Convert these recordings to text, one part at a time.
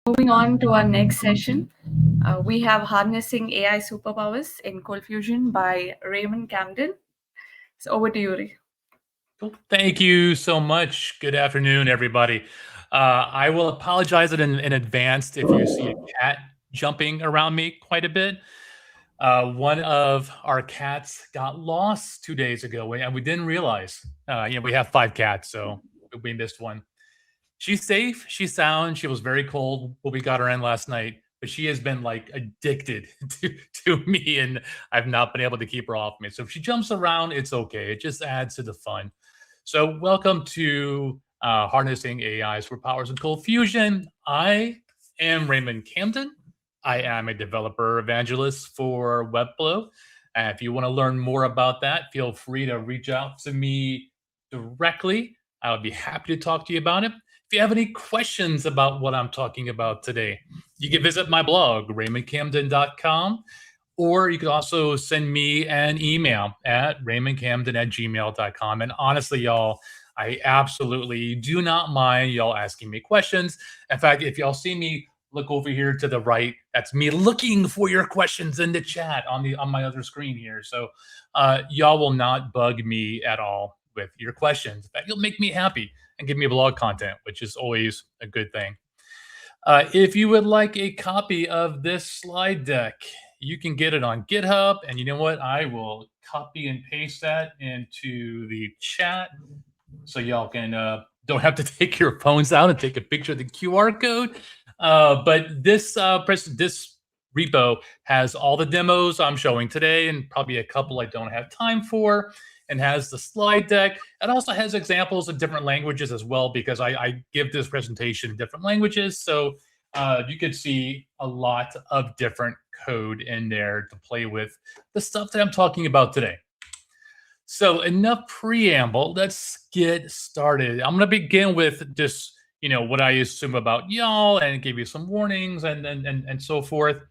moving on to our next session, we have Harnessing AI Superpowers in ColdFusion by Raymond Camden. So over to you, Ray. Cool. Thank you so much. Good afternoon, everybody. I will apologize in advance if you see a cat jumping around me quite a bit. One of our cats got lost 2 days ago, and we didn't realize. We have 5 cats, so we missed one. She's safe. She's sound. She was very cold when we got her in last night, but she has been like addicted to me, and I've not been able to keep her off me. So if she jumps around, it's okay. It just adds to the fun. So welcome to Harnessing AI Superpowers and Cold Fusion. I am Raymond Camden. I am a developer evangelist for Webflow. If you want to learn more about that, feel free to reach out to me directly. I would be happy to talk to you about it. If you have any questions about what I'm talking about today, you can visit my blog, raymondcamden.com, or you can also send me an email at raymondcamden@gmail.com. And honestly, y'all, I absolutely do not mind y'all asking me questions. In fact, if y'all see me look over here to the right, that's me looking for your questions in the chat on my other screen here. So y'all will not bug me at all with your questions. In fact, you'll make me happy and give me blog content, which is always a good thing. If you would like a copy of this slide deck, you can get it on GitHub. And you know what? I will copy and paste that into the chat so y'all can don't have to take your phones out and take a picture of the QR code. But this repo has all the demos I'm showing today and probably a couple I don't have time for, and has the slide deck. It also has examples of different languages as well, because I give this presentation in different languages. So you could see a lot of different code in there to play with the stuff that I'm talking about today. So enough preamble, let's get started. I'm going to begin with just, what I assume about y'all and give you some warnings and so forth.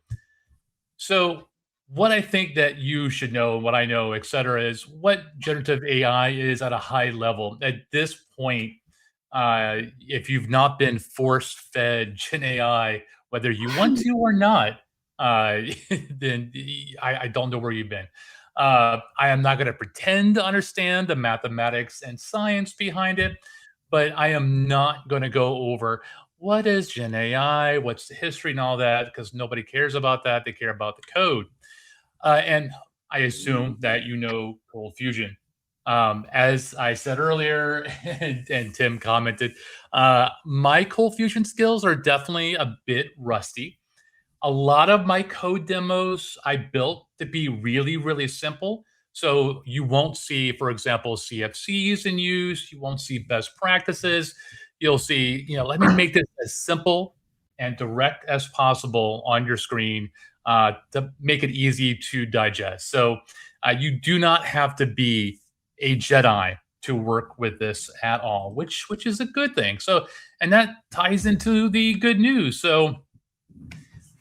So what I think that you should know, what I know, et cetera, is what generative AI is at a high level. At this point, if you've not been force-fed Gen AI, whether you want to or not, then I don't know where you've been. I am not going to pretend to understand the mathematics and science behind it, but I am not going to go over what is Gen AI, what's the history and all that, because nobody cares about that. They care about the code. And I assume that you know ColdFusion. As I said earlier, and Tim commented, my ColdFusion skills are definitely a bit rusty. A lot of my code demos I built to be really, really simple. So you won't see, for example, CFCs in use. You won't see best practices. You'll see, let me make this as simple and direct as possible on your screen to make it easy to digest. So you do not have to be a Jedi to work with this at all, which is a good thing. So, and that ties into the good news. So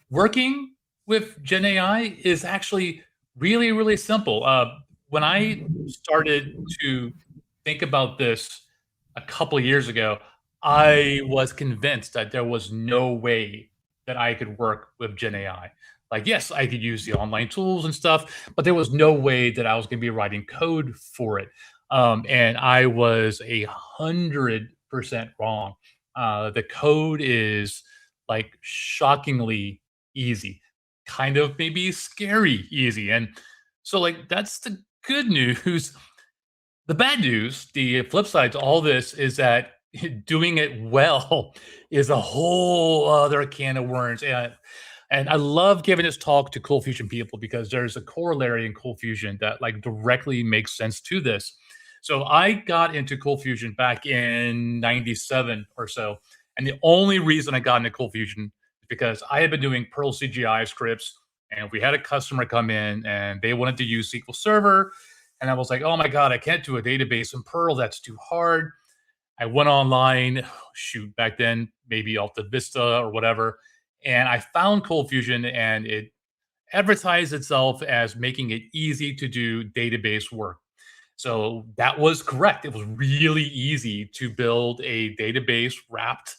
working with Gen AI is actually really, really simple. When I started to think about this a couple of years ago, I was convinced that there was no way that I could work with Gen AI. Like, yes, I could use the online tools and stuff, but there was no way that I was going to be writing code for it. And I was 100% wrong. The code is like shockingly easy, kind of maybe scary easy. And so, like, that's the good news. The bad news, the flip side to all this, is that doing it well is a whole other can of worms. And I love giving this talk to ColdFusion people because there's a corollary in ColdFusion that like directly makes sense to this. So I got into ColdFusion back in 97 or so. And the only reason I got into ColdFusion is because I had been doing Perl CGI scripts, and we had a customer come in and they wanted to use SQL Server. And I was like, oh my God, I can't do a database in Perl. That's too hard. I went online, shoot, back then, maybe Alta Vista or whatever. And I found ColdFusion, and it advertised itself as making it easy to do database work. So that was correct. It was really easy to build a database wrapped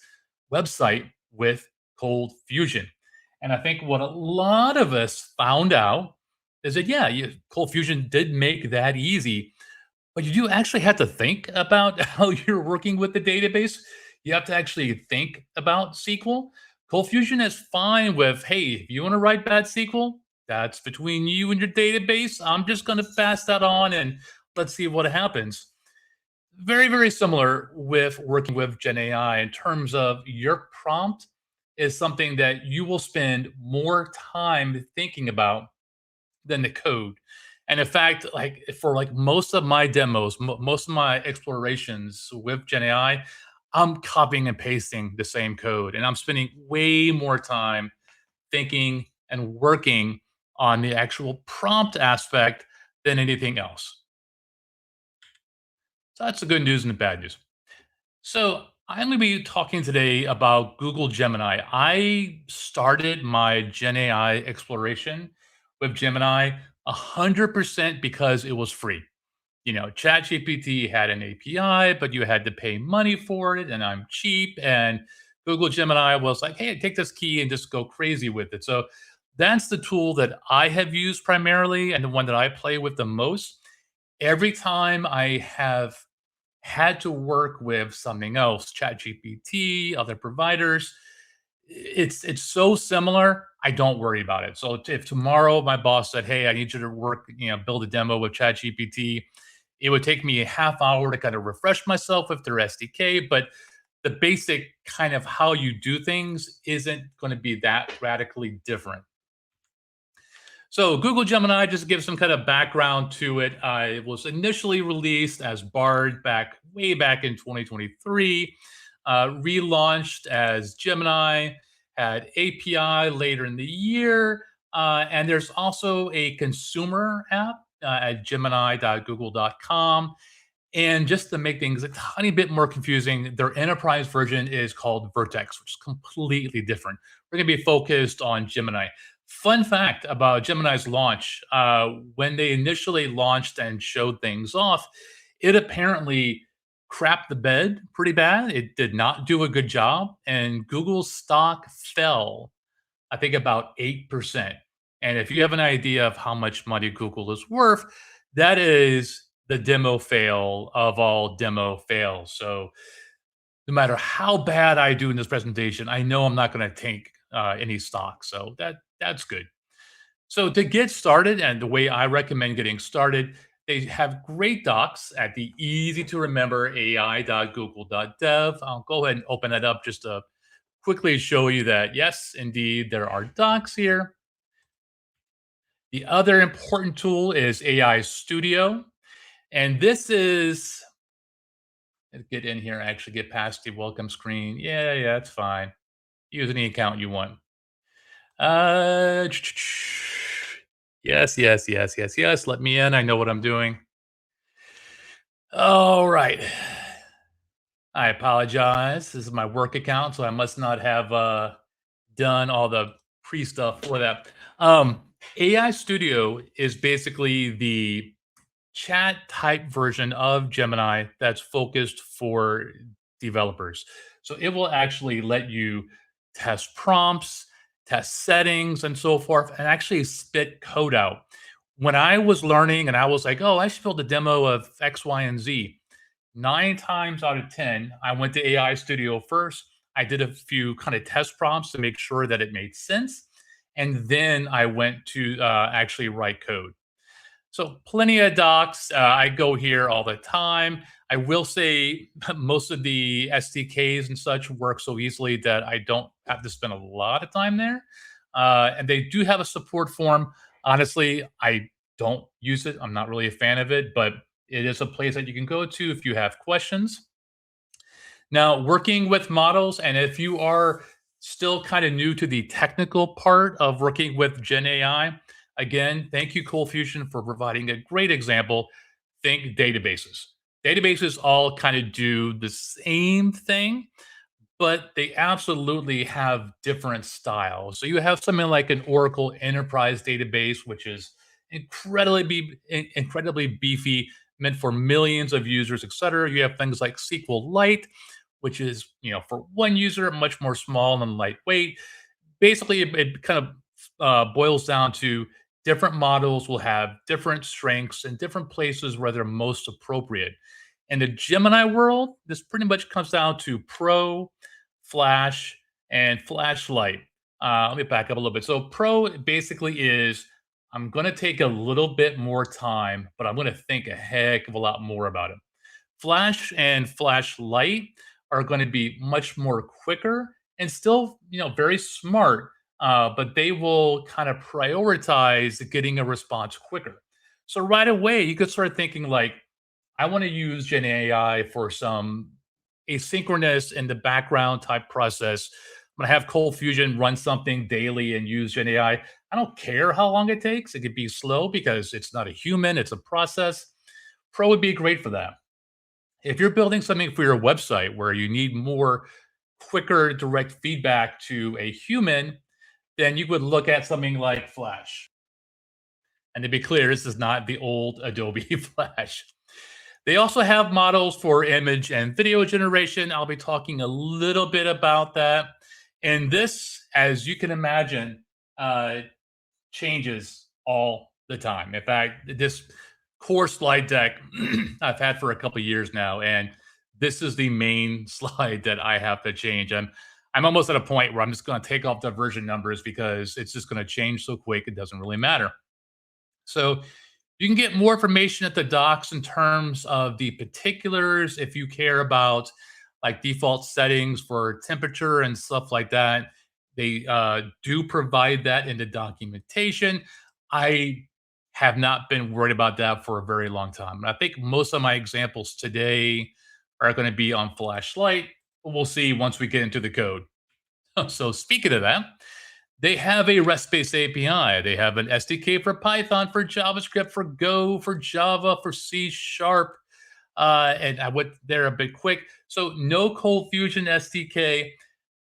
website with ColdFusion. And I think what a lot of us found out is that, yeah, ColdFusion did make that easy, but you do actually have to think about how you're working with the database. You have to actually think about SQL. ColdFusion is fine with, hey, if you want to write bad SQL, that's between you and your database. I'm just going to pass that on and let's see what happens. Very, very similar with working with GenAI in terms of your prompt is something that you will spend more time thinking about than the code. And in fact, like for like most of my demos, most of my explorations with GenAI, I'm copying and pasting the same code, and I'm spending way more time thinking and working on the actual prompt aspect than anything else. So that's the good news and the bad news. So I'm going to be talking today about Google Gemini. I started my Gen AI exploration with Gemini 100% because it was free. You know, ChatGPT had an API, but you had to pay money for it, and I'm cheap. And Google Gemini was like, hey, take this key and just go crazy with it. So that's the tool that I have used primarily and the one that I play with the most. Every time I have had to work with something else, ChatGPT, other providers. It's so similar. I don't worry about it. So if tomorrow my boss said, "Hey, I need you to work, build a demo with ChatGPT," it would take me a half hour to kind of refresh myself with their SDK, but the basic kind of how you do things isn't going to be that radically different. So Google Gemini, just to give some kind of background to it, it was initially released as Bard way back in 2023, relaunched as Gemini, had API later in the year, and there's also a consumer app at gemini.google.com. And just to make things a tiny bit more confusing, their enterprise version is called Vertex, which is completely different. We're going to be focused on Gemini. Fun fact about Gemini's launch, when they initially launched and showed things off, it apparently crapped the bed pretty bad. It did not do a good job, and Google's stock fell, I think, about 8%. And if you have an idea of how much money Google is worth, that is the demo fail of all demo fails. So no matter how bad I do in this presentation, I know I'm not going to take any stock. So that's good. So to get started, and the way I recommend getting started, they have great docs at the easy to remember ai.google.dev. I'll go ahead and open it up just to quickly show you that, yes, indeed, there are docs here. The other important tool is AI Studio. And this is, let's get in here, actually get past the welcome screen. Yeah, it's fine. Use any account you want. Uh, yes. Let me in. I know what I'm doing. All right. I apologize. This is my work account, so I must not have done all the pre stuff for that. AI Studio is basically the chat type version of Gemini that's focused for developers. So it will actually let you test prompts, test settings, and so forth, and actually spit code out. When I was learning and I was like, oh, I should build a demo of X, Y, and Z, 9 times out of 10, I went to AI Studio first. I did a few kind of test prompts to make sure that it made sense. And then I went to actually write code. So plenty of docs. I go here all the time. I will say most of the SDKs and such work so easily that I don't have to spend a lot of time there. And they do have a support form. Honestly, I don't use it. I'm not really a fan of it, but it is a place that you can go to if you have questions. Now, working with models, and if you are still kind of new to the technical part of working with Gen AI, again, thank you, ColdFusion, for providing a great example. Think databases. Databases all kind of do the same thing, but they absolutely have different styles. So you have something like an Oracle Enterprise database, which is incredibly beefy, meant for millions of users, et cetera. You have things like SQLite, which is, for one user, much more small and lightweight. Basically, it kind of boils down to different models will have different strengths and different places where they're most appropriate. In the Gemini world, this pretty much comes down to Pro, Flash, and Flashlight. Let me back up a little bit. So, Pro basically is I'm going to take a little bit more time, but I'm going to think a heck of a lot more about it. Flash and Flashlight are going to be much more quicker and still, very smart, but they will kind of prioritize getting a response quicker. So right away, you could start thinking like, I want to use Gen AI for some asynchronous in the background type process. I'm going to have ColdFusion run something daily and use Gen AI. I don't care how long it takes. It could be slow because it's not a human, it's a process. Pro would be great for that. If you're building something for your website where you need more quicker direct feedback to a human, then you would look at something like Flash. And to be clear, this is not the old Adobe Flash. They also have models for image and video generation. I'll be talking a little bit about that. And this, as you can imagine, uh, changes all the time. In fact, this core slide deck I've had for a couple of years now, and this is the main slide that I have to change. I'm almost at a point where I'm just going to take off the version numbers because it's just going to change so quick it doesn't really matter. So you can get more information at the docs in terms of the particulars if you care about like default settings for temperature and stuff like that. They do provide that in the documentation. I have not been worried about that for a very long time. I think most of my examples today are going to be on Flashlight. We'll see once we get into the code. So speaking of that, they have a REST-based API. They have an SDK for Python, for JavaScript, for Go, for Java, for C Sharp. And I went there a bit quick. So no ColdFusion SDK.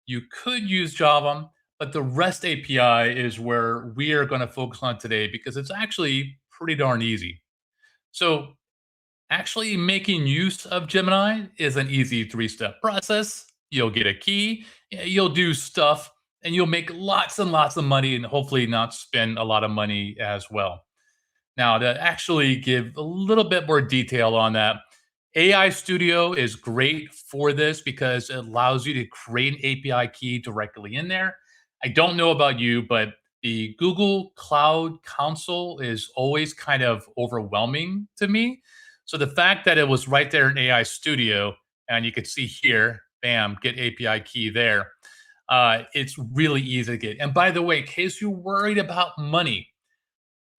You could use Java, but the REST API is where we are going to focus on today because it's actually pretty darn easy. So actually making use of Gemini is an easy three-step process. You'll get a key, you'll do stuff, and you'll make lots and lots of money and hopefully not spend a lot of money as well. Now, to actually give a little bit more detail on that, AI Studio is great for this because it allows you to create an API key directly in there. I don't know about you, but the Google Cloud Console is always kind of overwhelming to me. So the fact that it was right there in AI Studio, and you could see here, bam, get API key there. It's really easy to get. And by the way, in case you're worried about money,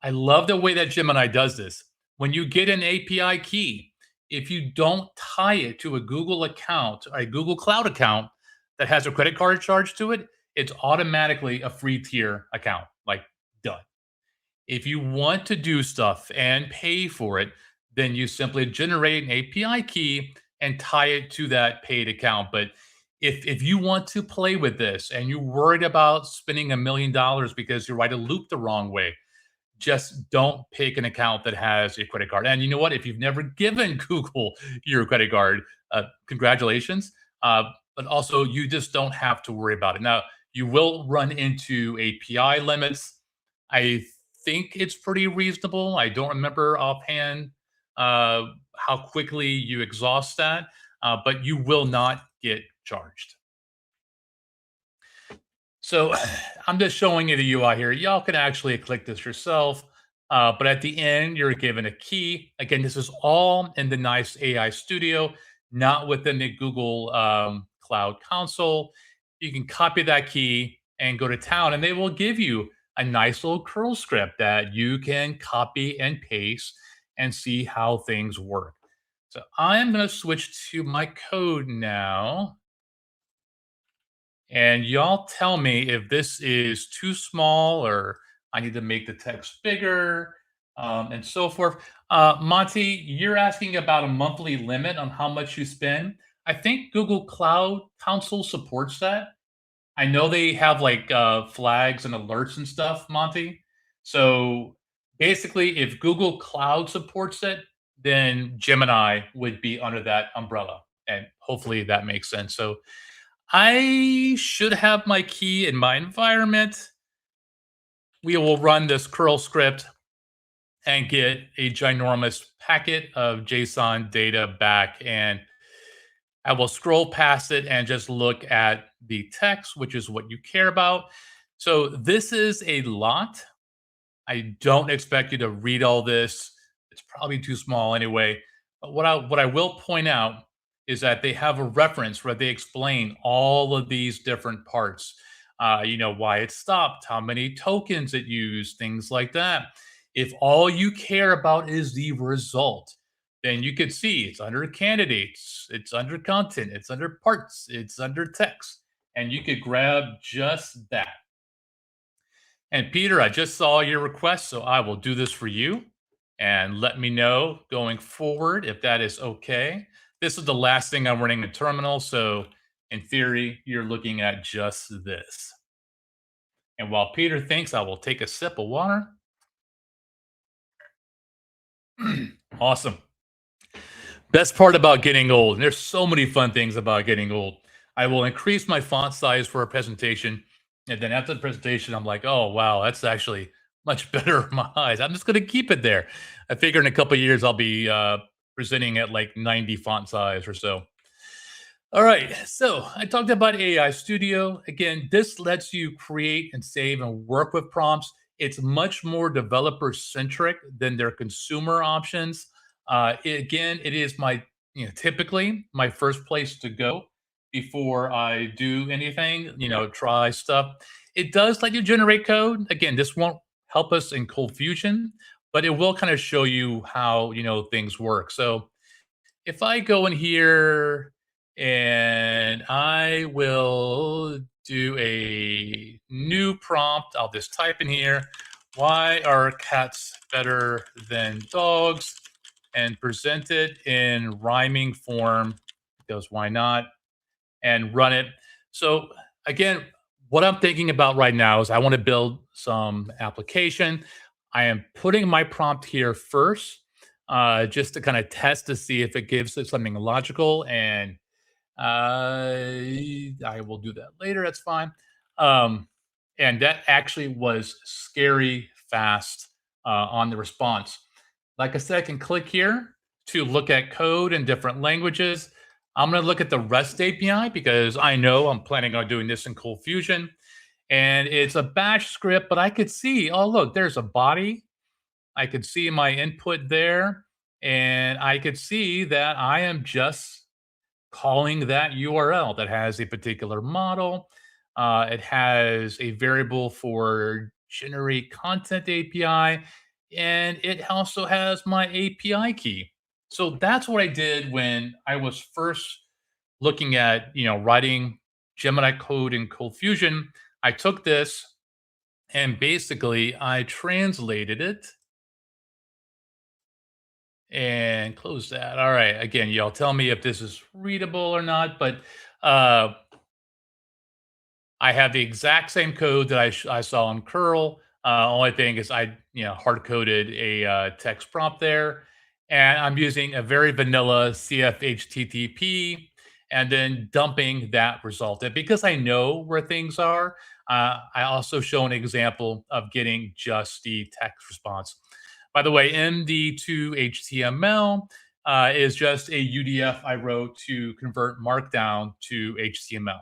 I love the way that Gemini does this. When you get an API key, if you don't tie it to a Google account, a Google Cloud account that has a credit card charge to it, it's automatically a free tier account. Like, done. If you want to do stuff and pay for it, then you simply generate an API key and tie it to that paid account. But if you want to play with this and you're worried about spending $1 million because you write a loop the wrong way, just don't pick an account that has a credit card. And you know what? If you've never given Google your credit card, congratulations. But also, you just don't have to worry about it. Now, you will run into API limits. I think it's pretty reasonable. I don't remember offhand how quickly you exhaust that, but you will not get charged. So I'm just showing you the UI here. Y'all can actually click this yourself. But at the end, you're given a key. Again, this is all in the nice AI Studio, not within the Google Cloud Console. You can copy that key and go to town, and they will give you a nice little curl script that you can copy and paste and see how things work. So I'm going to switch to my code now. And y'all tell me if this is too small or I need to make the text bigger and so forth. Monty, you're asking about a monthly limit on how much you spend. I think Google Cloud Console supports that. I know they have like flags and alerts and stuff, Monty. So basically, if Google Cloud supports it, then Gemini would be under that umbrella. And hopefully that makes sense. So I should have my key in my environment. We will run this curl script and get a ginormous packet of JSON data back. And I will scroll past it and just look at the text, which is what you care about. So this is a lot. I don't expect you to read all this. It's probably too small anyway. But what I will point out is that they have a reference where they explain all of these different parts. Why it stopped, how many tokens it used, things like that. If all you care about is the result, then you could see it's under candidates, it's under content, it's under parts, it's under text, and you could grab just that. And Peter, I just saw your request, so I will do this for you. And let me know going forward if that is okay. This is the last thing I'm running the terminal, so in theory, you're looking at just this. And while Peter thinks, I will take a sip of water. Awesome. Best part about getting old, and there's so many fun things about getting old. I will increase my font size for a presentation, and then after the presentation, I'm like, oh wow, that's actually much better in my eyes. I'm just going to keep it there. I figure in a couple of years I'll be presenting at like 90 font size or so. All right, so I talked about AI Studio. Again, this lets you create and save and work with prompts. It's much more developer centric than their consumer options. Again, it is typically my first place to go before I do anything, try stuff. It does let you generate code. Again, this won't help us in ColdFusion, but it will kind of show you how, things work. So if I go in here and I will do a new prompt, I'll just type in here, why are cats better than dogs? And present it in rhyming form, because why not? And run it. So again, what I'm thinking about right now is I want to build some application. I am putting my prompt here first, just to kind of test to see if it gives it something logical. And I will do that later. That's fine. Um, and that actually was scary fast on the response. Like I said, I can click here to look at code in different languages. I'm going to look at the REST API because I know I'm planning on doing this in ColdFusion. And it's a bash script, but I could see, oh, look, there's a body. I could see my input there. And I could see that I am just calling that URL that has a particular model. It has a variable for generate content API, and it also has my API key. So that's what I did when I was first looking at, writing Gemini code in ColdFusion. I took this and basically I translated it and close that. All right. Again, y'all tell me if this is readable or not, but uh, I have the exact same code that I saw in curl. Only thing is I hard coded a text prompt there, and I'm using a very vanilla CF and then dumping that result. And because I know where things are, I also show an example of getting just the text response. By the way, MD2 HTML is just a UDF I wrote to convert Markdown to HTML.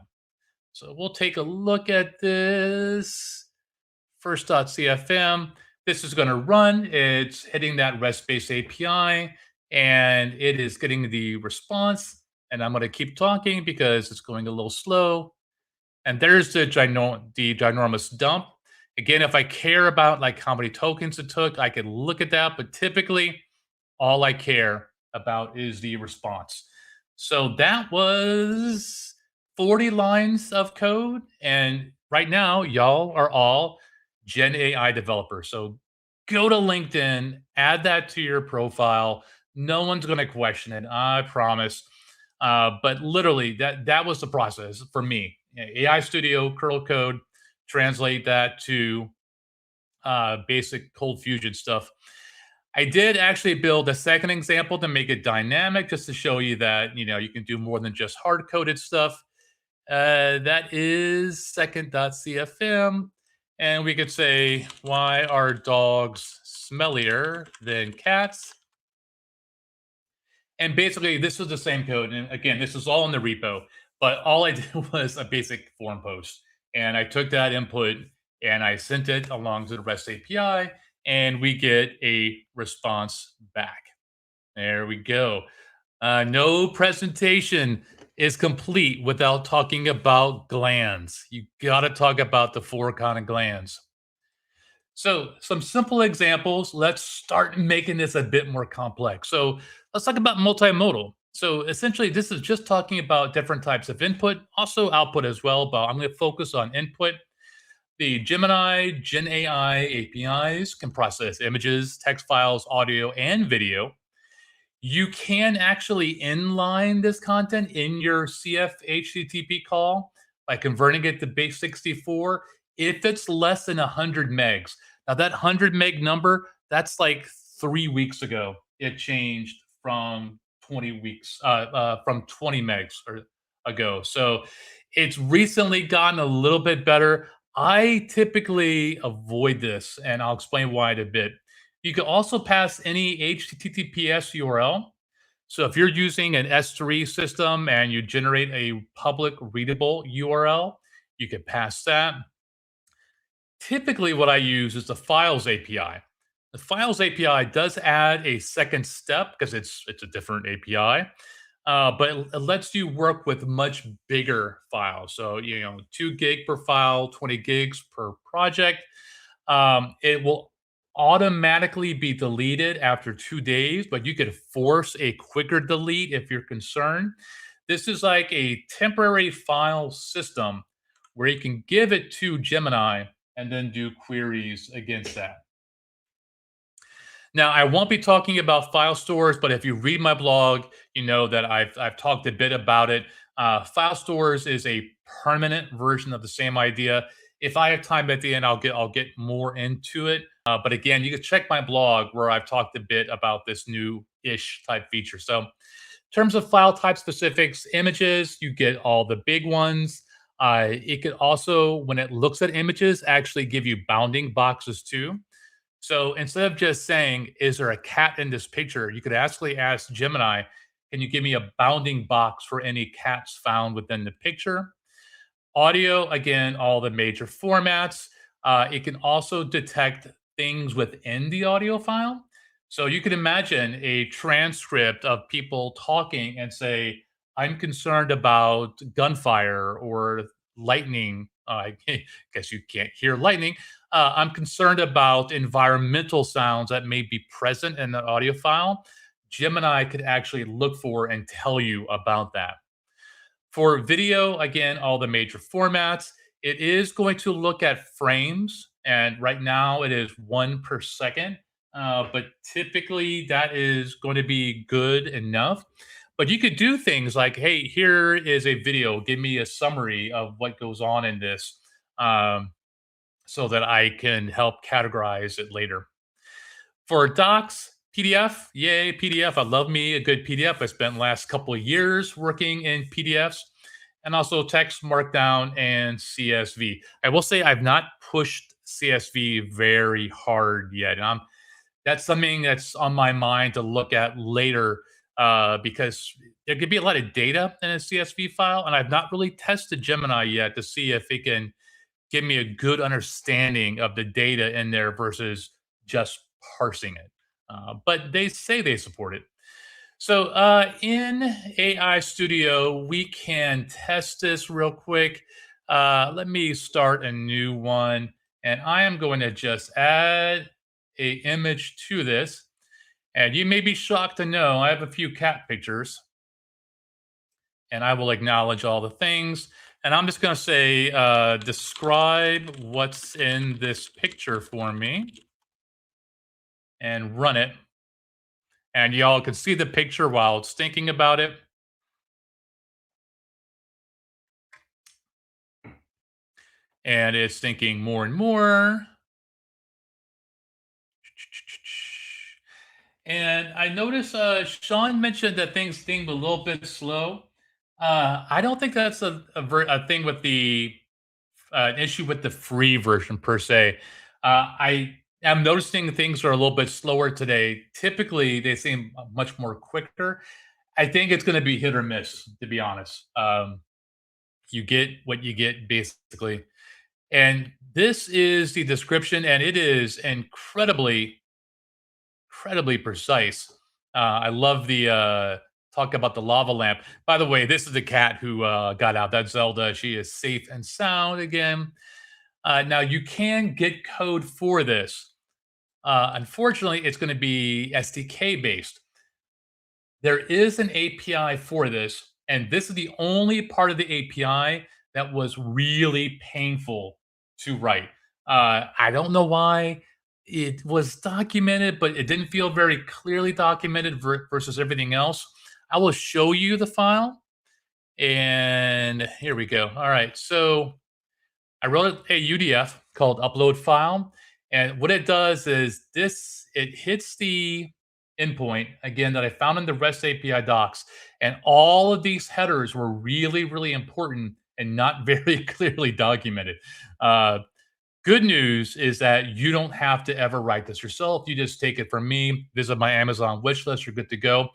So we'll take a look at this. First.cfm. This is going to run. It's hitting that REST-based API, and it is getting the response. And I'm going to keep talking because it's going a little slow. And there's the ginormous dump. Again, if I care about like how many tokens it took, I can look at that. But typically, all I care about is the response. So that was 40 lines of code. And right now, y'all are all Gen AI developers. So go to LinkedIn, add that to your profile. No one's going to question it, I promise. But literally, that was the process for me. AI Studio, curl code, translate that to basic ColdFusion stuff. I did actually build a second example to make it dynamic, just to show you that you can do more than just hard coded stuff. That is second.cfm, and we could say, why are dogs smellier than cats? And basically, this was the same code. And again, this is all in the repo, but all I did was a basic form post. And I took that input and I sent it along to the REST API, and we get a response back. There we go. No presentation is complete without talking about glands. You got to talk about the four kind of glands. So, some simple examples. Let's start making this a bit more complex. So, let's talk about multimodal. So, essentially, this is just talking about different types of input, also output as well, but I'm going to focus on input. The Gemini Gen AI APIs can process images, text files, audio, and video. You can actually inline this content in your CF HTTP call by converting it to base 64 if it's less than 100 megs. Now, that 100 meg number, that's like 3 weeks ago. It changed from 20 weeks, from 20 megs ago. So it's recently gotten a little bit better. I typically avoid this, and I'll explain why in a bit. You can also pass any HTTPS URL. So if you're using an S3 system and you generate a public readable URL, you can pass that. Typically, what I use is the Files API. The Files API does add a second step because it's a different API, but it lets you work with much bigger files. So 2 gig per file, 20 gigs per project. It will automatically be deleted after 2 days, but you could force a quicker delete if you're concerned. This is like a temporary file system where you can give it to Gemini and then do queries against that. Now, I won't be talking about file stores, but if you read my blog, you know that I've talked a bit about it. File stores is a permanent version of the same idea. If I have time at the end, I'll get more into it. But again, you can check my blog where I've talked a bit about this new ish type feature. So, in terms of file type specifics, images, you get all the big ones. It could also, when it looks at images, actually give you bounding boxes too. So instead of just saying, "Is there a cat in this picture?" you could actually ask Gemini, "Can you give me a bounding box for any cats found within the picture?" Audio, again, all the major formats. It can also detect things within the audio file. So you can imagine a transcript of people talking and say, "I'm concerned about gunfire or lightning." I guess you can't hear lightning. I'm concerned about environmental sounds that may be present in the audio file. Gemini could actually look for and tell you about that. For video, again, all the major formats. It is going to look at frames, and right now it is 1 per second. But typically that is going to be good enough. But you could do things like, "Hey, here is a video. Give me a summary of what goes on in this, so that I can help categorize it later." For docs, PDF, yay, PDF. I love me a good PDF. I spent the last couple of years working in PDFs, and also text, Markdown, and CSV. I will say I've not pushed CSV very hard yet. And that's something that's on my mind to look at later, because there could be a lot of data in a CSV file, and I've not really tested Gemini yet to see if it can give me a good understanding of the data in there versus just parsing it. But they say they support it. So in AI Studio, we can test this real quick. Let me start a new one, and I am going to just add a image to this. And you may be shocked to know I have a few cat pictures, and I will acknowledge all the things. And I'm just going to say, describe what's in this picture for me, and run it. And y'all can see the picture while it's thinking about it. And it's thinking more and more. And I noticed Sean mentioned that things seemed a little bit slow. I don't think that's a thing with the an issue with the free version per se. I am noticing things are a little bit slower today. Typically, they seem much more quicker. I think it's going to be hit or miss, to be honest. You get what you get, basically. And this is the description, and it is incredibly precise. I love the talk about the lava lamp. By the way, this is the cat who got out. That Zelda. She is safe and sound again. Now you can get code for this. Unfortunately, it's going to be SDK based. There is an API for this, and this is the only part of the API that was really painful to write. I don't know why it was documented, but it didn't feel very clearly documented versus everything else. I will show you the file, and here we go. All right, so I wrote a UDF called upload file. And what it does is it hits the endpoint again that I found in the REST API docs. And all of these headers were really important and not very clearly documented. Uh, Good news is that you don't have to ever write this yourself. You just take it from me, visit my Amazon wish list, you're good to go.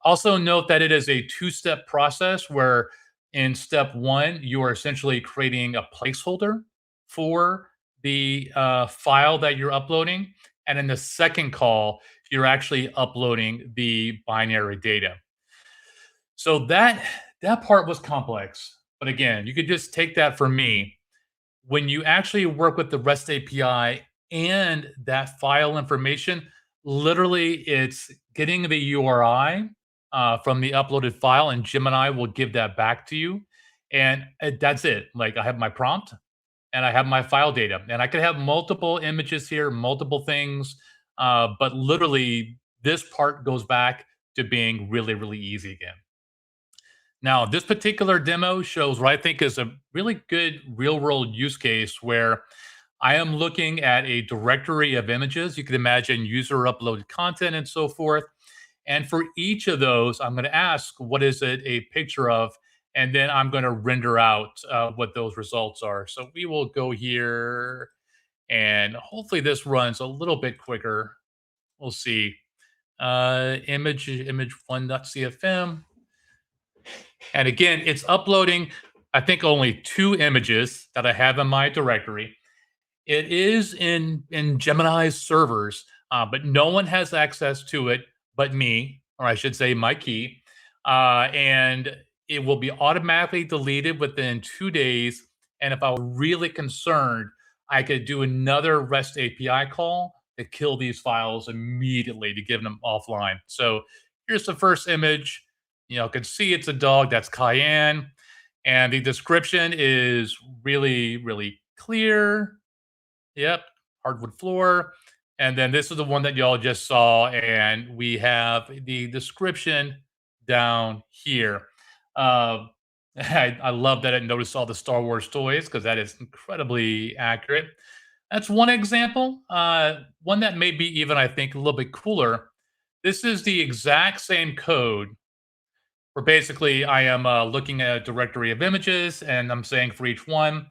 Also, note that it is a two-step process where in step one, you are essentially creating a placeholder for the file that you're uploading. And in the second call, you're actually uploading the binary data. So that part was complex. But again, you could just take that from me. When you actually work with the REST API and that file information, literally it's getting the URI from the uploaded file, and Gemini will give that back to you. And that's it. Like I have my prompt and I have my file data, and I could have multiple images here, multiple things, but literally this part goes back to being really easy again. Now, this particular demo shows what I think is a really good real world use case where I am looking at a directory of images. You can imagine user uploaded content and so forth. And for each of those, I'm going to ask, what is it a picture of? And then I'm going to render out what those results are. So we will go here, and hopefully this runs a little bit quicker. We'll see. Image one.cfm. And again, it's uploading, I think, only two images that I have in my directory. It is in Gemini's servers, but no one has access to it but me, or I should say my key. And it will be automatically deleted within 2 days. And if I were really concerned, I could do another REST API call to kill these files immediately to give them offline. So here's the first image. You know, can see it's a dog. That's Cayenne. And the description is really clear. Yep, hardwood floor. And then this is the one that y'all just saw, and we have the description down here. Uh, I love that it noticed all the Star Wars toys because that is incredibly accurate. That's one example. One that may be even, I think, a little bit cooler. This is the exact same code where basically I am looking at a directory of images and I'm saying for each one,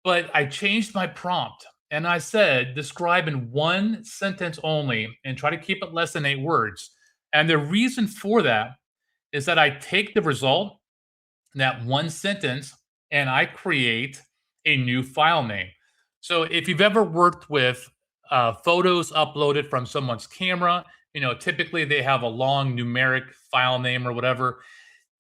but I changed my prompt and I said, describe in one sentence only and try to keep it less than 8 words. And the reason for that is that I take the result, that one sentence, and I create a new file name. So if you've ever worked with photos uploaded from someone's camera, you know, typically they have a long numeric file name or whatever.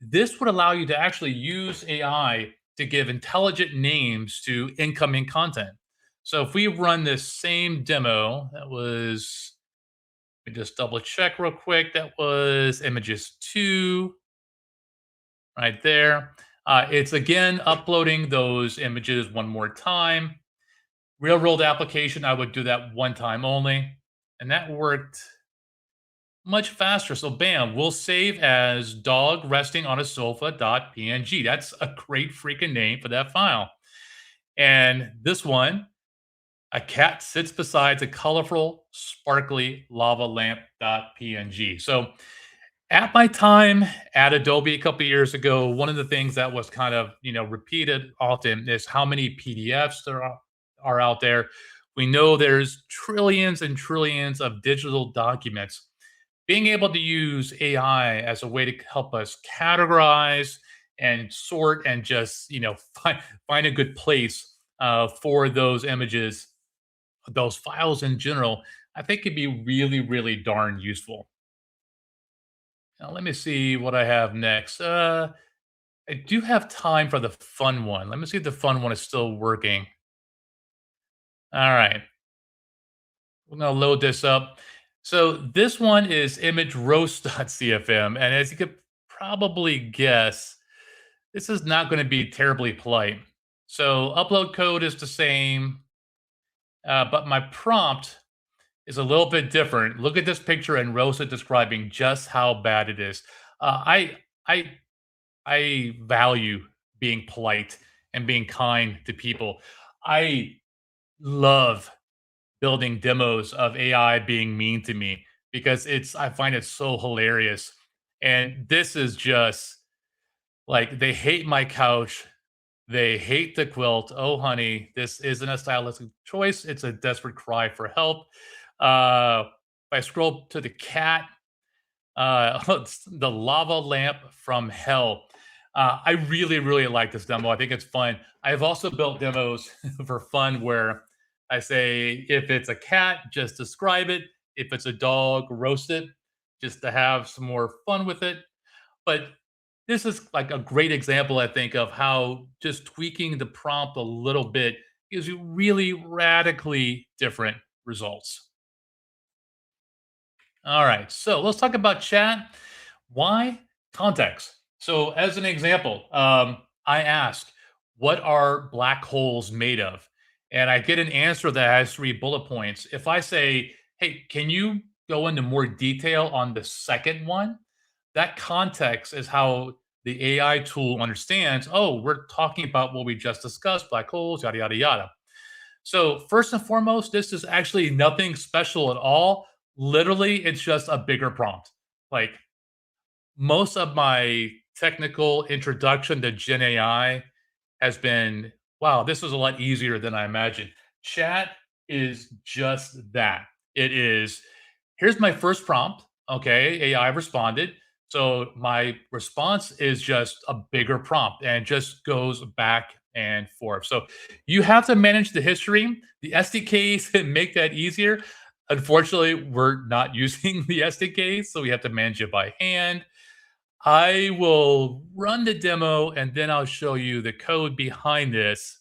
This would allow you to actually use AI to give intelligent names to incoming content. So if we run this same demo, that was, let me just double check real quick. That was images 2 right there. It's again uploading those images one more time. Real world application, I would do that one time only. And that worked much faster. So bam, we'll save as dog resting on a sofa.png. That's a great freaking name for that file. And this one, A cat sits beside a colorful, sparkly lava lamp.png. So at my time at Adobe a couple of years ago, one of the things that was kind of repeated often is how many PDFs are out there. We know there's trillions and trillions of digital documents. Being able to use AI as a way to help us categorize and sort and just find a good place for those images, those files in general, I think could be really, really darn useful. Now, let me see what I have next. I do have time for the fun one. Let me see if the fun one is still working. All right, we're gonna load this up. So this one is image roast.cfm, and as you could probably guess, this is not going to be terribly polite. So upload code is the same, but my prompt is a little bit different. Look at this picture and roast it describing just how bad it is. I I value being polite and being kind to people. I love building demos of AI being mean to me because I find it so hilarious. And this is just like they hate my couch. They hate the quilt. Oh, honey, this isn't a stylistic choice. It's a desperate cry for help. If I scroll to the cat, it's the lava lamp from hell. I really, really like this demo. I think it's fun. I've also built demos for fun where I say, if it's a cat, just describe it. If it's a dog, roast it, just to have some more fun with it. But this is like a great example, I think, of how just tweaking the prompt a little bit gives you really radically different results. All right, so let's talk about chat. Why? Context. So, as an example, I ask, what are black holes made of? And I get an answer that has 3 bullet points. If I say, hey, can you go into more detail on the second one? That context is how the AI tool understands, oh, we're talking about what we just discussed, black holes, yada, yada, yada. So, first and foremost, this is actually nothing special at all. Literally, it's just a bigger prompt. Like most of my technical introduction to Gen AI has been, wow, this was a lot easier than I imagined. Chat is just that. It is, here's my first prompt. Okay, AI responded. So my response is just a bigger prompt and just goes back and forth. So you have to manage the history. The SDKs make that easier. Unfortunately, we're not using the SDKs, so we have to manage it by hand. I will run the demo and then I'll show you the code behind this.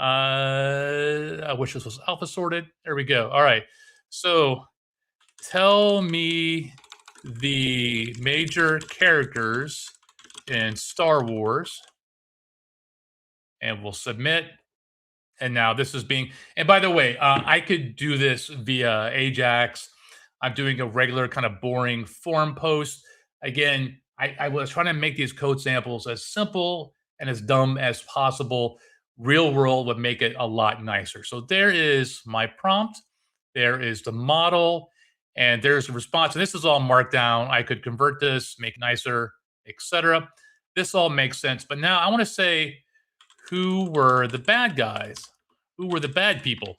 I wish this was alpha sorted. There we go. All right. So tell me the major characters in Star Wars, and we'll submit. And now this is being, and by the way, I could do this via Ajax. I'm doing a regular kind of boring form post. Again, I was trying to make these code samples as simple and as dumb as possible. Real world would make it a lot nicer. So there is my prompt, there is the model, and there's the response. And this is all marked down. I could convert this, make it nicer, etc. This all makes sense. But now I want to say, who were the bad guys? Who were the bad people?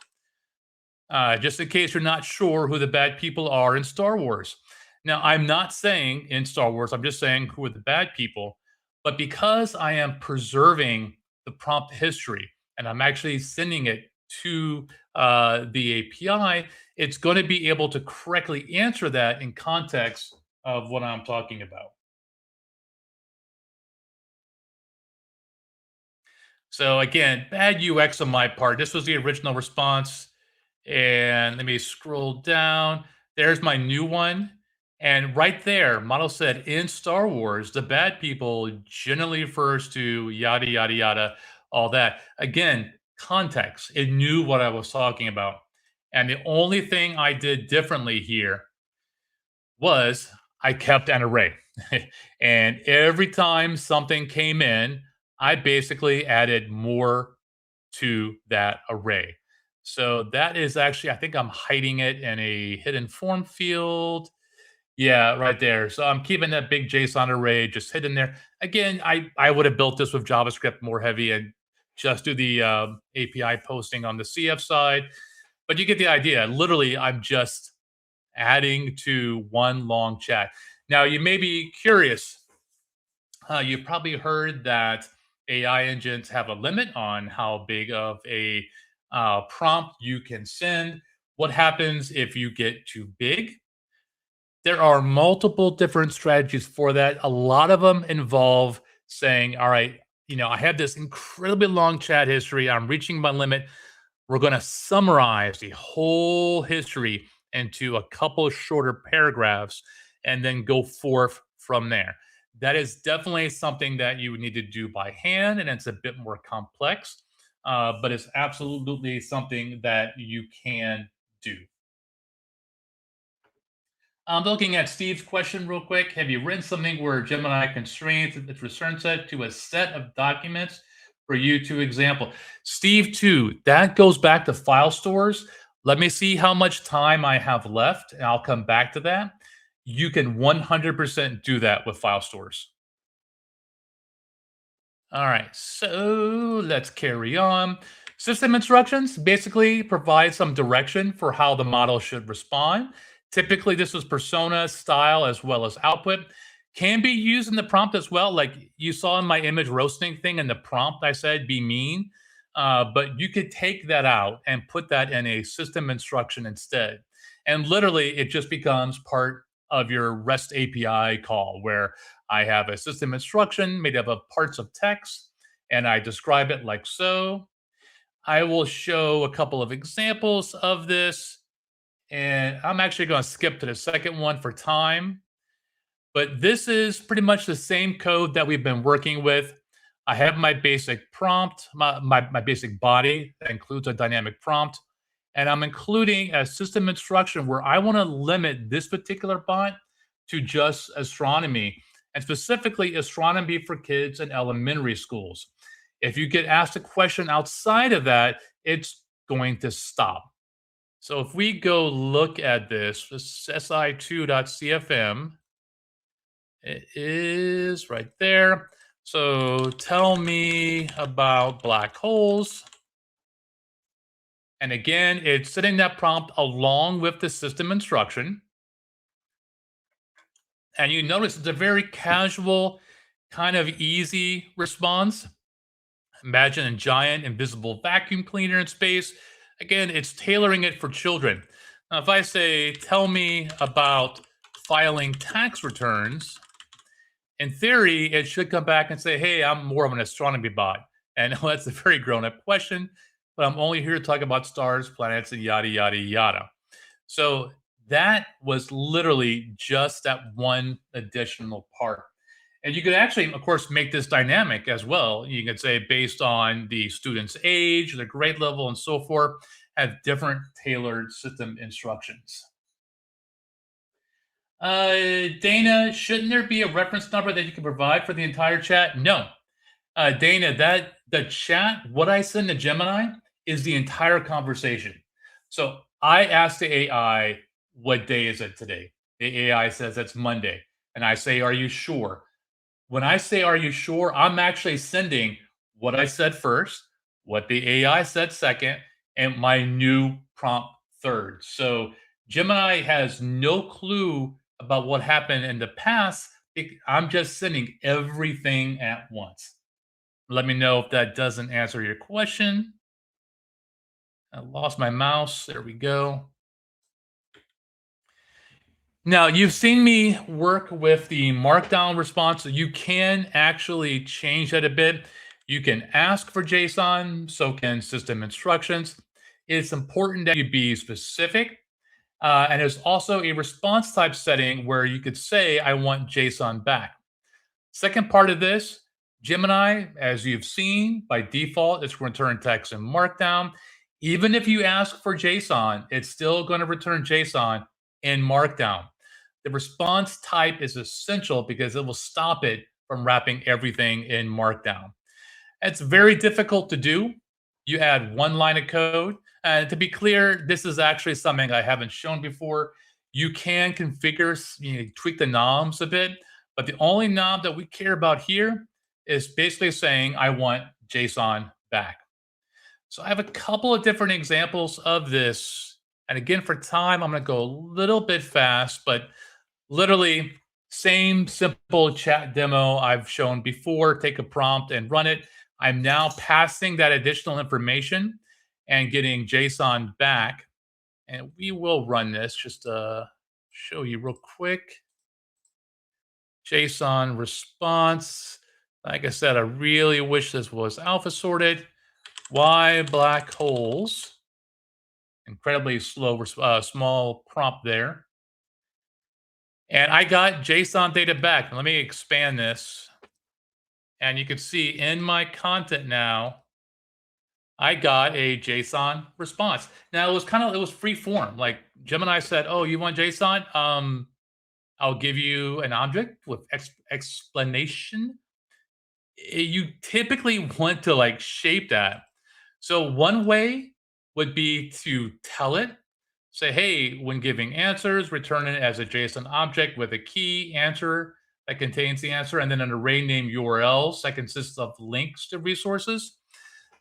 Just in case you're not sure who the bad people are in Star Wars. Now, I'm not saying in Star Wars, I'm just saying who are the bad people. But because I am preserving the prompt history and I'm actually sending it to the API, it's going to be able to correctly answer that in context of what I'm talking about. So again, bad UX on my part. This was the original response. And let me scroll down. There's my new one. And right there, model said in Star Wars, the bad people generally refers to yada, yada, yada, all that. Again, context. It knew what I was talking about. And the only thing I did differently here was I kept an array. And every time something came in, I basically added more to that array. So that is actually, I think I'm hiding it in a hidden form field. Yeah, right there. So I'm keeping that big JSON array just hidden there. Again, I would have built this with JavaScript more heavy and just do the API posting on the CF side. But you get the idea. Literally, I'm just adding to one long chat. Now, you may be curious. You've probably heard that AI engines have a limit on how big of a prompt you can send. What happens if you get too big? There are multiple different strategies for that. A lot of them involve saying, all right, I have this incredibly long chat history. I'm reaching my limit. We're going to summarize the whole history into a couple shorter paragraphs and then go forth from there. That is definitely something that you would need to do by hand, and it's a bit more complex, but it's absolutely something that you can do. I'm looking at Steve's question real quick. Have you written something where Gemini constrains its return set to a set of documents for you to example? Steve, too, that goes back to file stores. Let me see how much time I have left, and I'll come back to that. You can 100% do that with file stores. All right, so let's carry on. System instructions basically provide some direction for how the model should respond. Typically, this is persona, style, as well as output. Can be used in the prompt as well. Like you saw in my image roasting thing in the prompt, I said be mean. But you could take that out and put that in a system instruction instead. And literally, it just becomes part of your REST API call where I have a system instruction made up of parts of text, and I describe it like so. I will show a couple of examples of this, and I'm actually going to skip to the second one for time. But this is pretty much the same code that we've been working with. I have my basic prompt, my basic body that includes a dynamic prompt. And I'm including a system instruction where I want to limit this particular bot to just astronomy, and specifically astronomy for kids in elementary schools. If you get asked a question outside of that, it's going to stop. So if we go look at this si2.cfm, it is right there. So tell me about black holes. And again, it's setting that prompt along with the system instruction. And you notice it's a very casual, kind of easy response. Imagine a giant invisible vacuum cleaner in space. Again, it's tailoring it for children. Now, if I say, tell me about filing tax returns, in theory, it should come back and say, hey, I'm more of an astronomy bot. And that's a very grown up question, but I'm only here to talk about stars, planets, and yada, yada, yada. So that was literally just that one additional part. And you could actually, of course, make this dynamic as well. You could say, based on the student's age, their grade level, and so forth, have different tailored system instructions. Dana, shouldn't there be a reference number that you can provide for the entire chat? No. Dana, that the chat, what I send to Gemini is the entire conversation. So I asked the AI, what day is it today? The AI says it's Monday. And I say, are you sure? When I say, are you sure? I'm actually sending what I said first, what the AI said second, and my new prompt third. So Gemini has no clue about what happened in the past. I'm just sending everything at once. Let me know if that doesn't answer your question. I lost my mouse. There we go. Now, you've seen me work with the markdown response. So you can actually change that a bit. You can ask for JSON, so can system instructions. It's important that you be specific. And there's also a response type setting where you could say, I want JSON back. Second part of this, Gemini, as you've seen, by default, it's going to return text in Markdown. Even if you ask for JSON, it's still going to return JSON in Markdown. The response type is essential because it will stop it from wrapping everything in Markdown. It's very difficult to do. You add one line of code. To be clear, this is actually something I haven't shown before. You can configure, tweak the knobs a bit, but the only knob that we care about here is basically saying I want JSON back. So I have a couple of different examples of this. And again, for time, I'm going to go a little bit fast, but literally same simple chat demo I've shown before. Take a prompt and run it. I'm now passing that additional information and getting JSON back. And we will run this just to show you real quick. JSON response. Like I said, I really wish this was alpha sorted. Why black holes? Incredibly slow, small prompt there. And I got JSON data back. Let me expand this. And you can see in my content now, I got a JSON response. Now it was free form. Like Gemini said, "Oh, you want JSON? I'll give you an object with explanation." You typically want to like shape that. So one way would be to tell it, say, "Hey, when giving answers, return it as a JSON object with a key answer that contains the answer, and then an array name URLs that consists of links to resources."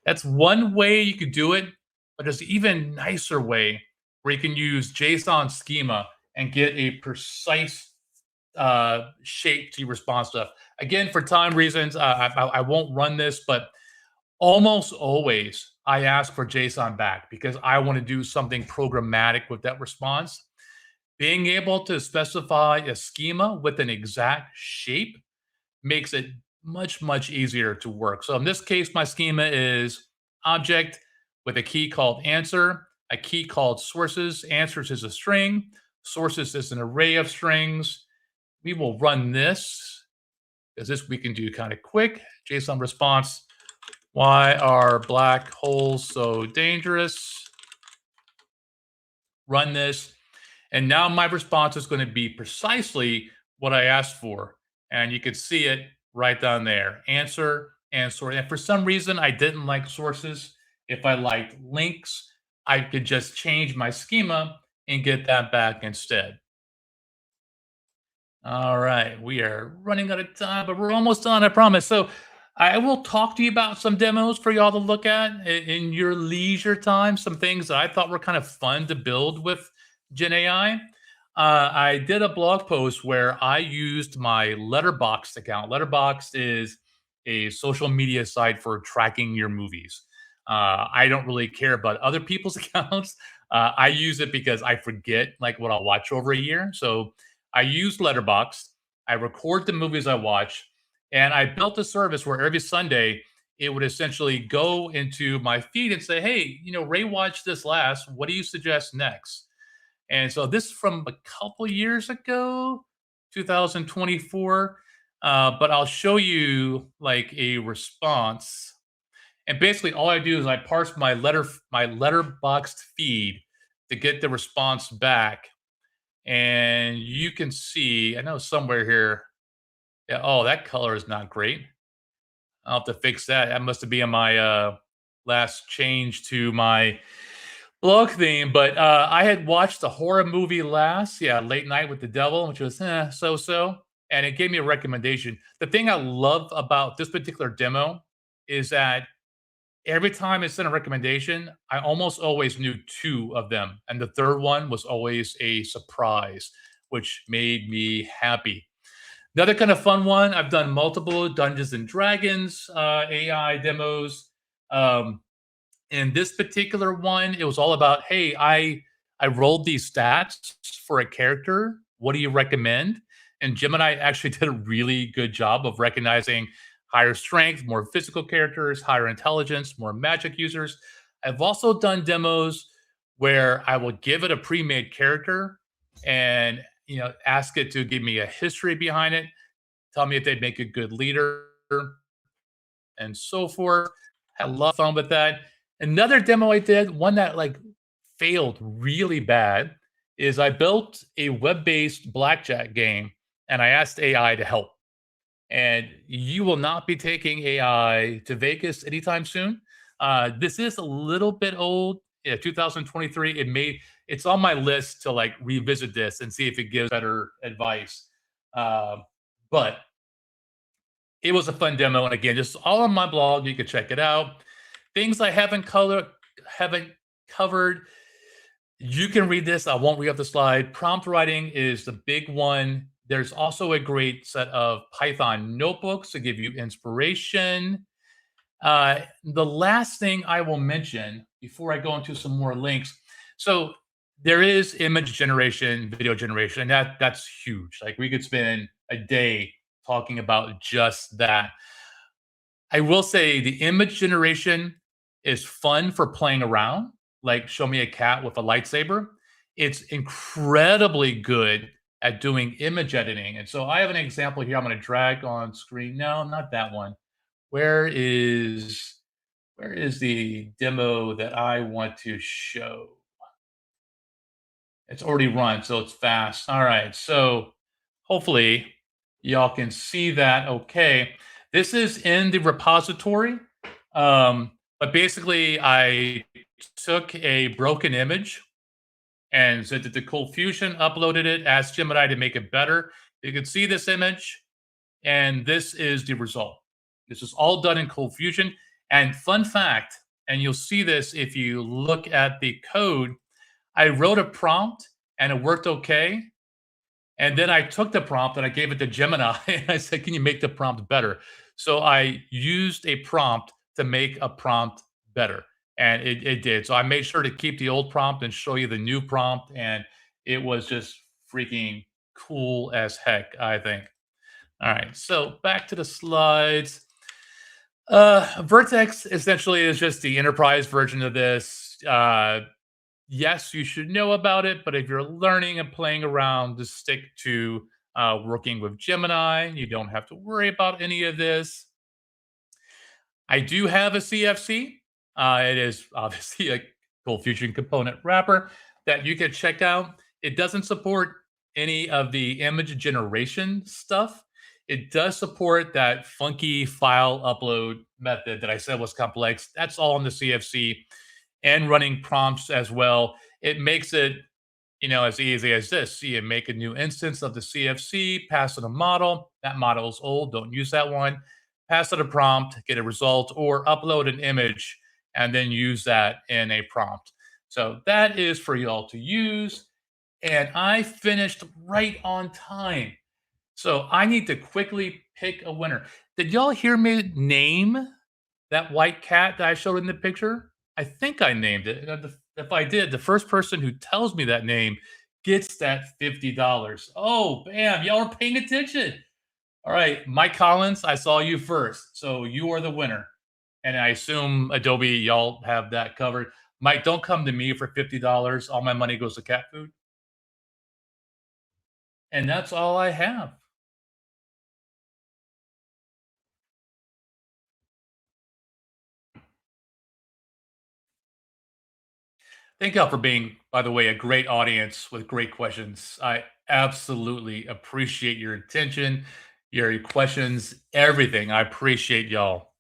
That's one way you could do it, but there's an even nicer way where you can use JSON schema and get a precise shape to your response stuff. Again, for time reasons, I won't run this, but almost always I ask for JSON back because I want to do something programmatic with that response. Being able to specify a schema with an exact shape makes it much, much easier to work. So in this case, my schema is object with a key called answer, a key called sources. Answers is a string, sources is an array of strings. We will run this because this we can do kind of quick. JSON response. Why are black holes so dangerous? Run this. And now my response is going to be precisely what I asked for. And you can see it right down there. Answer and source. And for some reason, I didn't like sources. If I liked links, I could just change my schema and get that back instead. All right, we are running out of time, but we're almost done, I promise. So I will talk to you about some demos for y'all to look at in your leisure time, some things that I thought were kind of fun to build with GenAI. I did a blog post where I used my Letterboxd account. Letterboxd is a social media site for tracking your movies. I don't really care about other people's accounts. I use it because I forget like what I'll watch over a year. So I use Letterboxd. I record the movies I watch, and I built a service where every Sunday it would essentially go into my feed and say, "Hey, Ray watched this last. What do you suggest next?" And so this is from a couple years ago, 2024. But I'll show you like a response. And basically, all I do is I parse my Letterboxd feed to get the response back, and you can see, I know somewhere here, yeah, oh, that color is not great. I'll have to fix that. That must be in my last change to my blog theme. But I had watched the horror movie last, yeah, Late Night with the Devil, which was so. And it gave me a recommendation. The thing I love about this particular demo is that every time it sent a recommendation, I almost always knew two of them. And the third one was always a surprise, which made me happy. Another kind of fun one, I've done multiple Dungeons and Dragons AI demos. Um, in this particular one, it was all about, hey, I rolled these stats for a character. What do you recommend? And Gemini actually did a really good job of recognizing higher strength, more physical characters, higher intelligence, more magic users. I've also done demos where I will give it a pre-made character and ask it to give me a history behind it, tell me if they'd make a good leader, and so forth. Had a lot of fun with that. Another demo I did, one that like failed really bad, is I built a web-based blackjack game and I asked AI to help. And you will not be taking AI to Vegas anytime soon. This is a little bit old. Yeah, 2023. It's on my list to like revisit this and see if it gives better advice. Uh, but it was a fun demo, and again, just all on my blog. You can check it out. Things I haven't covered. You can read this. I won't read up the slide. Prompt writing is the big one. There's also a great set of Python notebooks to give you inspiration. The last thing I will mention before I go into some more links. So there is image generation, video generation, and that's huge. Like we could spend a day talking about just that. I will say the image generation is fun for playing around, like show me a cat with a lightsaber. It's incredibly good at doing image editing. And so I have an example here. I'm going to drag on screen. No, not that one. Where is where is the demo that I want to show? It's already run, so it's fast. All right. So hopefully y'all can see that okay. This is in the repository. But basically, I took a broken image and sent it to ColdFusion, uploaded it, asked Gemini to make it better. You can see this image, and this is the result. This is all done in ColdFusion. And fun fact, and you'll see this if you look at the code, I wrote a prompt and it worked okay. And then I took the prompt and I gave it to Gemini and I said, can you make the prompt better? So I used a prompt to make a prompt better. And it did. So I made sure to keep the old prompt and show you the new prompt. And it was just freaking cool as heck, I think. All right. So back to the slides. Vertex essentially is just the enterprise version of this. Yes, you should know about it, but if you're learning and playing around, just stick to working with Gemini. You don't have to worry about any of this. I do have a CFC. It is obviously a ColdFusion component wrapper that you can check out. It doesn't support any of the image generation stuff. It does support that funky file upload method that I said was complex. That's all in the CFC and running prompts as well. It makes it, as easy as this. So you make a new instance of the CFC, pass it a model. That model is old. Don't use that one. Pass it a prompt, get a result, or upload an image and then use that in a prompt. So that is for y'all to use. And I finished right on time. So I need to quickly pick a winner. Did y'all hear me name that white cat that I showed in the picture? I think I named it. If I did, the first person who tells me that name gets that $50. Oh, bam, y'all are paying attention. All right, Mike Collins, I saw you first. So you are the winner. And I assume Adobe, y'all have that covered. Mike, don't come to me for $50. All my money goes to cat food. And that's all I have. Thank y'all for being, by the way, a great audience with great questions. I absolutely appreciate your attention, your questions, everything. I appreciate y'all.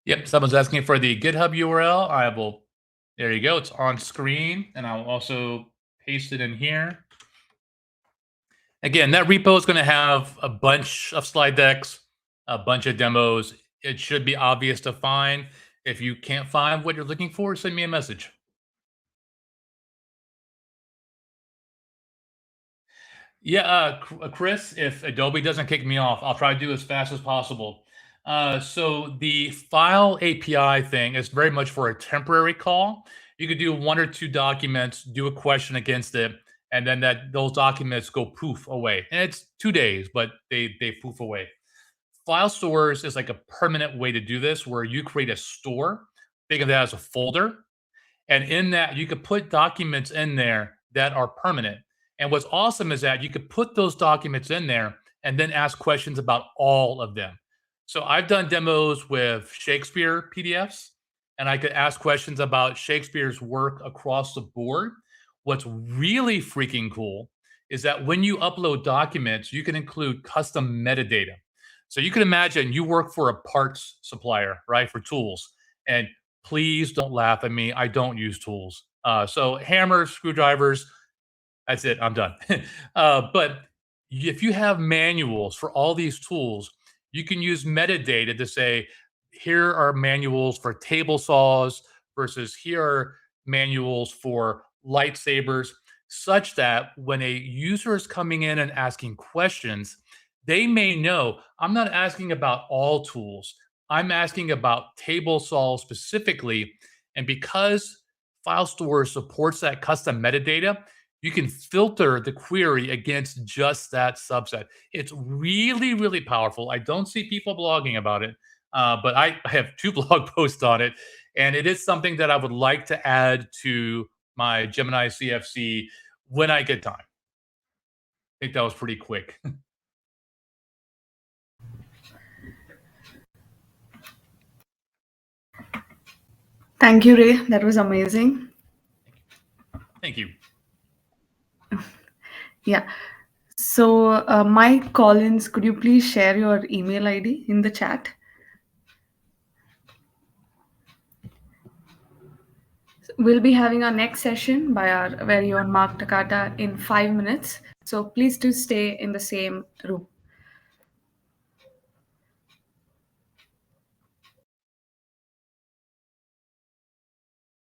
Yep, someone's asking for the GitHub URL. I will, there you go. It's on screen, and I'll also paste it in here. Again, that repo is going to have a bunch of slide decks, a bunch of demos. It should be obvious to find. If you can't find what you're looking for, send me a message. Yeah, Chris, if Adobe doesn't kick me off, I'll try to do as fast as possible. So the file API thing is very much for a temporary call. You could do one or two documents, do a question against it, and then those documents go poof away. And it's 2 days, but they poof away. File storage is like a permanent way to do this, where you create a store. Think of that as a folder, and in that, you could put documents in there that are permanent. And what's awesome is that you could put those documents in there and then ask questions about all of them. So I've done demos with Shakespeare PDFs, and I could ask questions about Shakespeare's work across the board. What's really freaking cool is that when you upload documents, you can include custom metadata. So you can imagine you work for a parts supplier, right, for tools. And please don't laugh at me. I don't use tools. So hammers, screwdrivers, that's it. I'm done. But if you have manuals for all these tools, you can use metadata to say, here are manuals for table saws versus here are manuals for lightsabers, such that when a user is coming in and asking questions, they may know I'm not asking about all tools. I'm asking about table saws specifically. And because file storage supports that custom metadata, you can filter the query against just that subset. It's really, really powerful. I don't see people blogging about it, but I have two blog posts on it, and it is something that I would like to add to my Gemini CFC when I get time. I think that was pretty quick. Thank you, Ray. That was amazing. Thank you. Yeah. So, Mike Collins, could you please share your email ID in the chat? We'll be having our next session by our very own Mark Takata in 5 minutes. So please do stay in the same room.